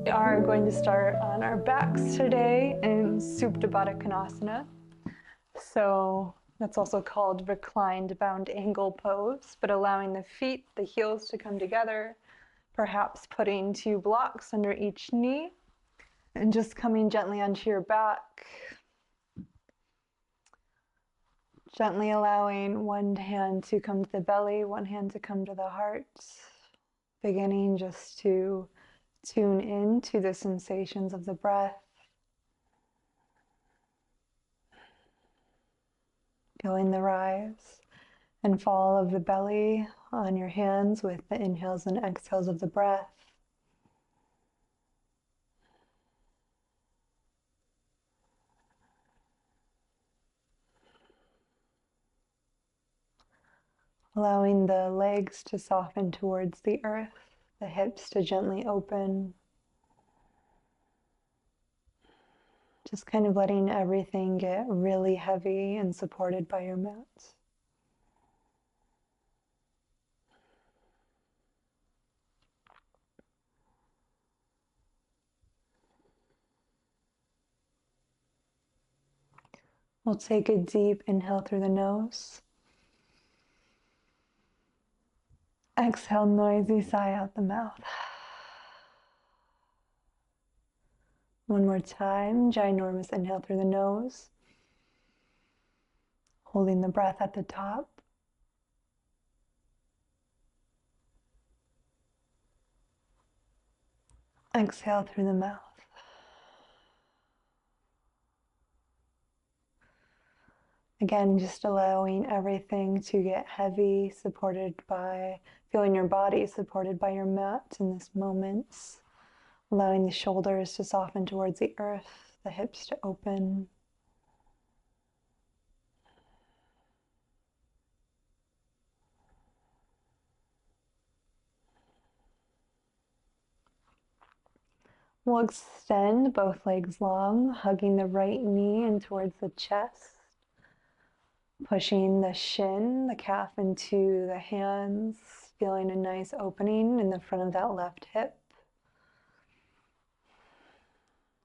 We are going to start on our backs today in Supta Baddha Konasana. So that's also called reclined bound angle pose, but allowing the feet, the heels to come together, perhaps putting 2 blocks under each knee and just coming gently onto your back. Gently allowing one hand to come to the belly, one hand to come to the heart, beginning just to tune in to the sensations of the breath. Feeling the rise and fall of the belly on your hands with the inhales and exhales of the breath. Allowing the legs to soften towards the earth, the hips to gently open. Just kind of letting everything get really heavy and supported by your mat. We'll take a deep inhale through the nose. Exhale, noisy sigh out the mouth. One more time, ginormous inhale through the nose. Holding the breath at the top. Exhale through the mouth. Again, just allowing everything to get heavy, supported by, feeling your body supported by your mat in this moment. Allowing the shoulders to soften towards the earth, the hips to open. We'll extend both legs long, hugging the right knee in towards the chest. Pushing the shin, the calf into the hands, feeling a nice opening in the front of that left hip.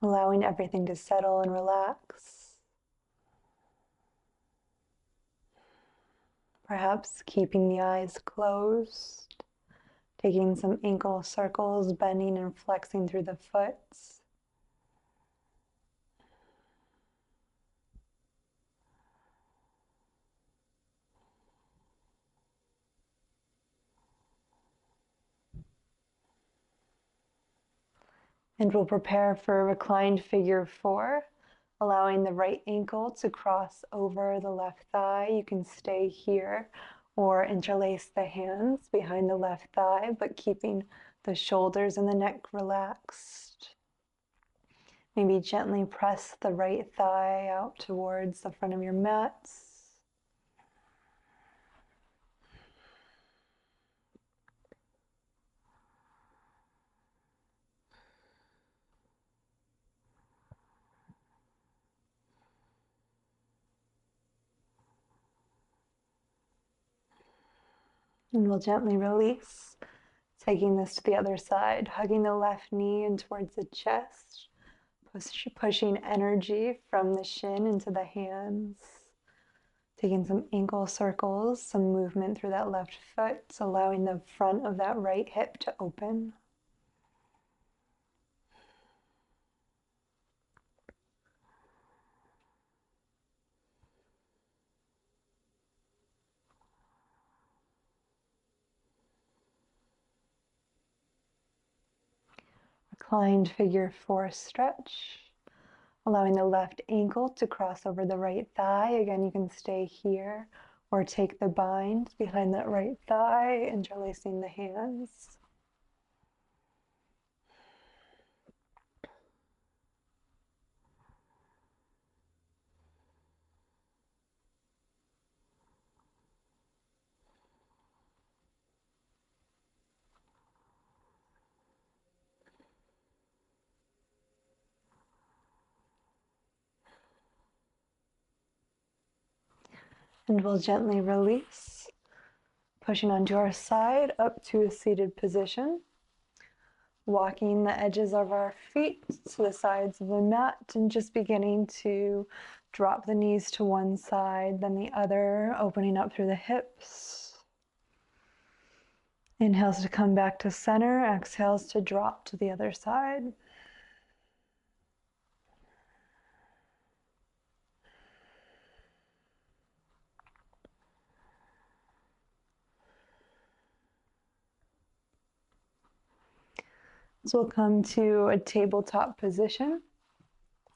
Allowing everything to settle and relax. Perhaps keeping the eyes closed, taking some ankle circles, bending and flexing through the foot. And we'll prepare for reclined figure 4, allowing the right ankle to cross over the left thigh. You can stay here or interlace the hands behind the left thigh, but keeping the shoulders and the neck relaxed. Maybe gently press the right thigh out towards the front of your mat. And we'll gently release, taking this to the other side, hugging the left knee in towards the chest, pushing energy from the shin into the hands, taking some ankle circles, some movement through that left foot, allowing the front of that right hip to open. Reclined figure 4 stretch, allowing the left ankle to cross over the right thigh. Again, you can stay here or take the bind behind that right thigh, interlacing the hands. And we'll gently release, pushing onto our side up to a seated position. Walking the edges of our feet to the sides of the mat and just beginning to drop the knees to one side, then the other, opening up through the hips. Inhales to come back to center, exhales to drop to the other side. So we'll come to a tabletop position,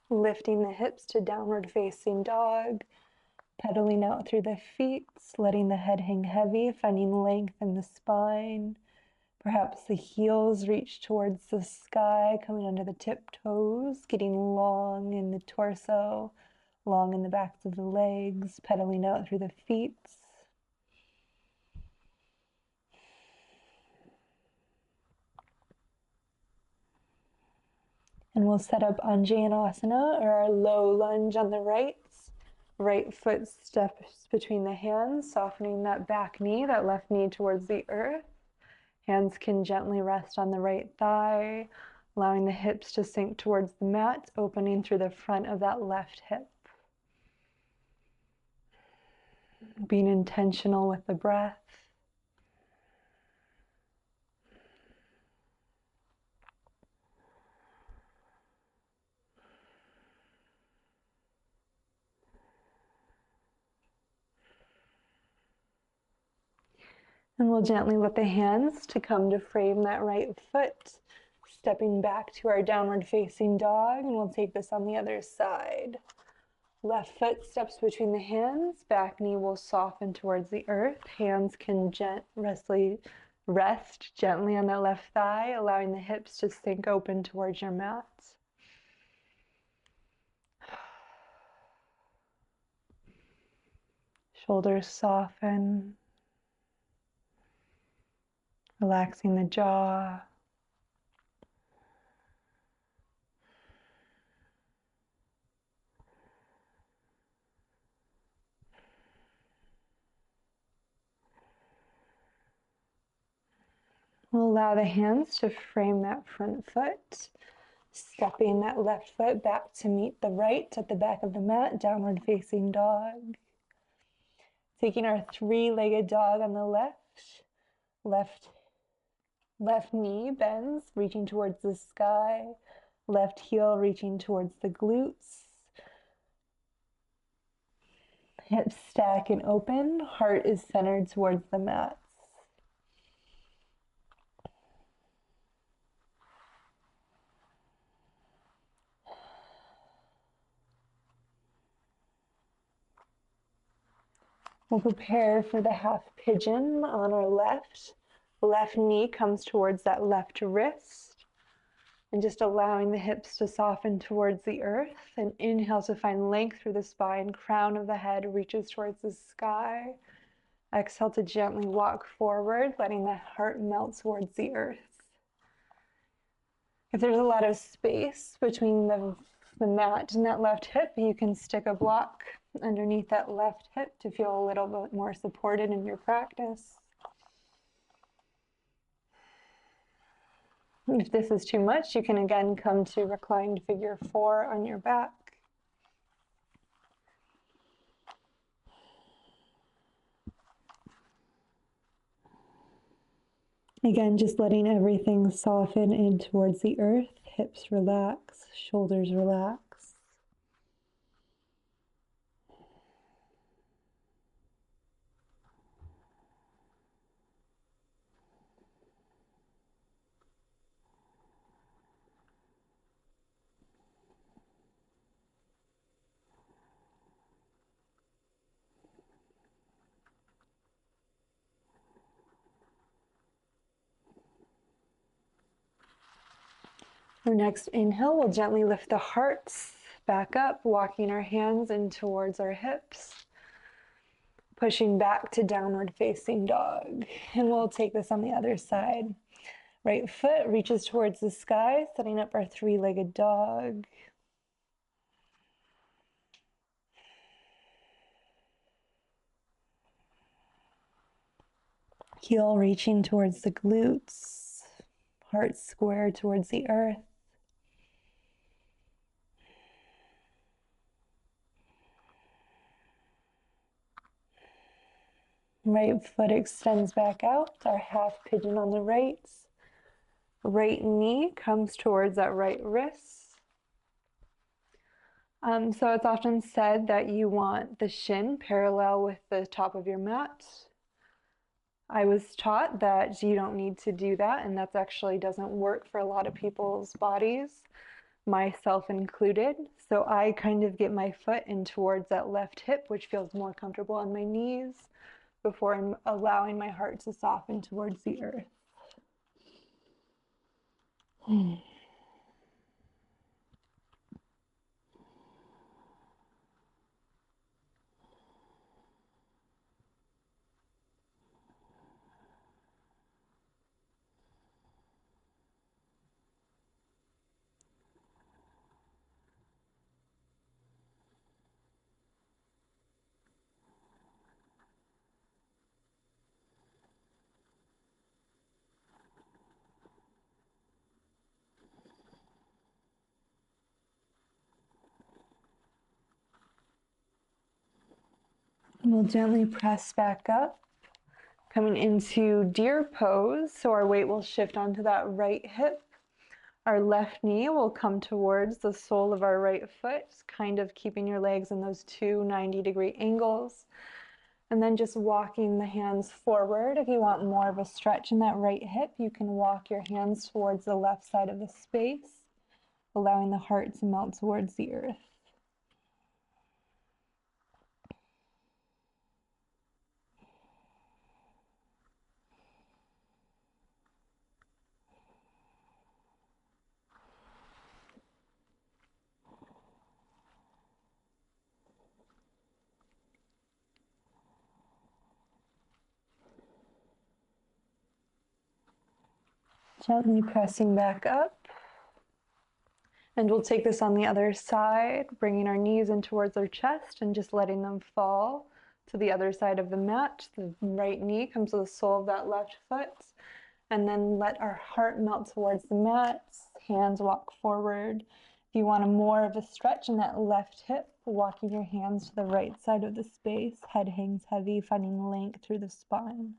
lifting the hips to downward facing dog, pedaling out through the feet, letting the head hang heavy, finding length in the spine. Perhaps the heels reach towards the sky, coming under the tiptoes, getting long in the torso, long in the backs of the legs, pedaling out through the feet. And we'll set up Anjaneyasana, or our low lunge on the right. Right foot steps between the hands, softening that back knee, that left knee towards the earth. Hands can gently rest on the right thigh, allowing the hips to sink towards the mat, opening through the front of that left hip. Being intentional with the breath. And we'll gently let the hands to come to frame that right foot, stepping back to our downward facing dog, and we'll take this on the other side. Left foot steps between the hands, back knee will soften towards the earth. Hands can rest gently on that left thigh, allowing the hips to sink open towards your mat. Shoulders soften, relaxing the jaw. We'll allow the hands to frame that front foot, stepping that left foot back to meet the right at the back of the mat, downward facing dog. Taking our three-legged dog on the left knee bends, reaching towards the sky, left heel reaching towards the glutes. Hips stack and open, heart is centered towards the mat. We'll prepare for the half pigeon on our left. Left knee comes towards that left wrist. And just allowing the hips to soften towards the earth. And inhale to find length through the spine. Crown of the head reaches towards the sky. Exhale to gently walk forward, letting the heart melt towards the earth. If there's a lot of space between the mat and that left hip, you can stick a block underneath that left hip to feel a little bit more supported in your practice. If this is too much, you can again come to reclined figure 4 on your back. Again, just letting everything soften in towards the earth. Hips relax, shoulders relax. Our next inhale, we'll gently lift the hearts back up, walking our hands in towards our hips, pushing back to downward facing dog. And we'll take this on the other side. Right foot reaches towards the sky, setting up our three-legged dog. Heel reaching towards the glutes. heart square towards the earth. Right foot extends back out, our half pigeon on the right. Right knee comes towards that right wrist. So it's often said that you want the shin parallel with the top of your mat. I was taught that you don't need to do that, and that actually doesn't work for a lot of people's bodies, myself included. So I kind of get my foot in towards that left hip, which feels more comfortable on my knees, before I'm allowing my heart to soften towards the earth. We'll gently press back up, coming into deer pose. So our weight will shift onto that right hip. Our left knee will come towards the sole of our right foot, kind of keeping your legs in those two 90-degree angles. And then just walking the hands forward. If you want more of a stretch in that right hip, you can walk your hands towards the left side of the space, allowing the heart to melt towards the earth. Gently pressing back up. And we'll take this on the other side, bringing our knees in towards our chest and just letting them fall to the other side of the mat. The right knee comes to the sole of that left foot. And then let our heart melt towards the mat. Hands walk forward. If you want a more of a stretch in that left hip, walking your hands to the right side of the space. Head hangs heavy, finding length through the spine.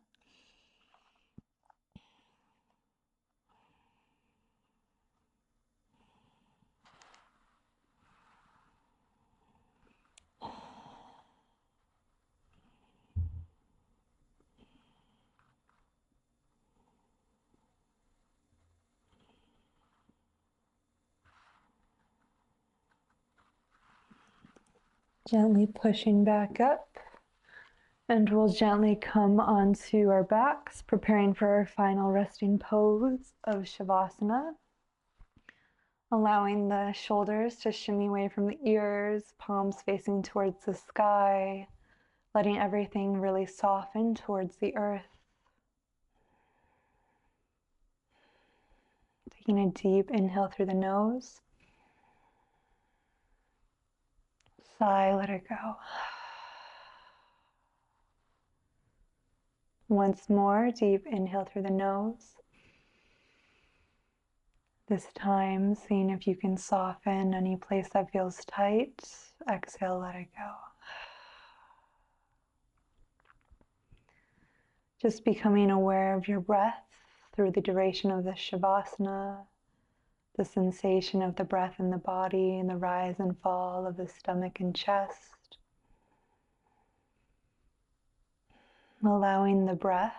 Gently pushing back up, and we'll gently come onto our backs, preparing for our final resting pose of Shavasana. Allowing the shoulders to shimmy away from the ears, palms facing towards the sky, letting everything really soften towards the earth. Taking a deep inhale through the nose. Sigh, let it go. Once more, deep inhale through the nose. This time, seeing if you can soften any place that feels tight. Exhale, let it go. Just becoming aware of your breath through the duration of the Shavasana, the sensation of the breath in the body and the rise and fall of the stomach and chest. Allowing the breath,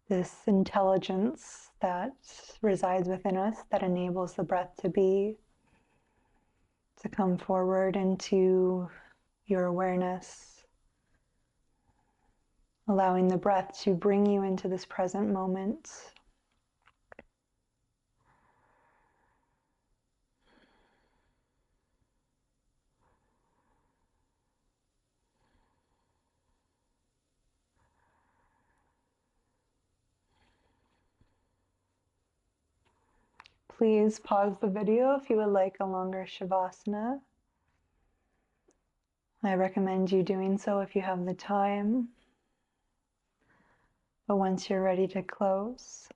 this intelligence that resides within us that enables the breath to be, to come forward into your awareness. Allowing the breath to bring you into this present moment. Please pause the video if you would like a longer Shavasana. I recommend you doing so if you have the time. But once you're ready to close,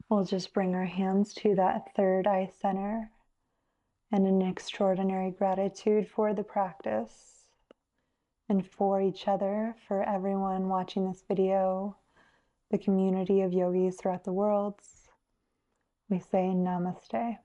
We'll just bring our hands to that third eye center and an extraordinary gratitude for the practice and for each other, for everyone watching this video, the community of yogis throughout the world. We say namaste.